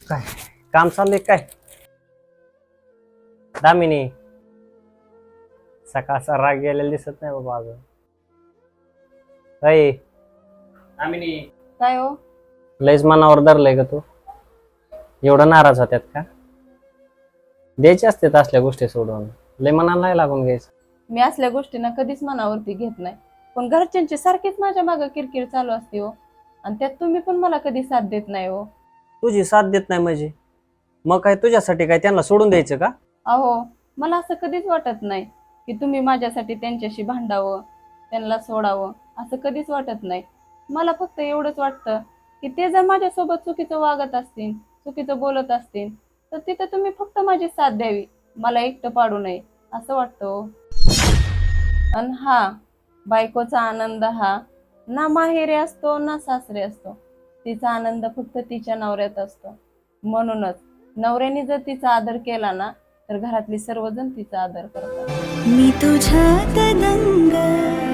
काय काम चाललंय काय दामिनी? सकाळचा राग गेलेला दिसत नाही बाबा अजून. अय दामिनी, काय हो? लयच मनावर धरलंय का तू? एवढं नाराज होत्यात का? द्यायचे असते असल्या गोष्टी सोडून, लय मनाला नाही लागून घ्यायचं. मी असल्या गोष्टींना कधीच मनावरती घेत नाही, पण घरच्यांची सारखीच माझ्या मागे किरकिर चालू असते हो. आणि त्यात तुम्ही पण मला कधी साथ देत नाही हो. तुझी साथ देत नाही म्हणजे मग काय तुझ्यासाठी काय त्यांना सोडून द्यायचं का? अहो, मला असं कधीच वाटत नाही की तुम्ही माझ्यासाठी त्यांच्याशी भांडावं, त्यांना सोडावं, असं कधीच वाटत नाही. मला फक्त एवढंच वाटतं की ते जर माझ्यासोबत चुकीचं वागत असतील, चुकीचं बोलत असतील, तर तिथं तुम्ही फक्त माझी साथ द्यावी, मला एकटं पाडू नये असं वाटतं हो. आणि हा, बायकोचा आनंद हा ना माहेरी असतो ना सासरी असतो. तिचा आनंद फक्त तिच्या नवऱ्यात असतो. म्हणूनच नवऱ्याने जर तिचा आदर केला ना, तर घरातली सर्वजण तिचा आदर करतात. मी तुझ्यात दंग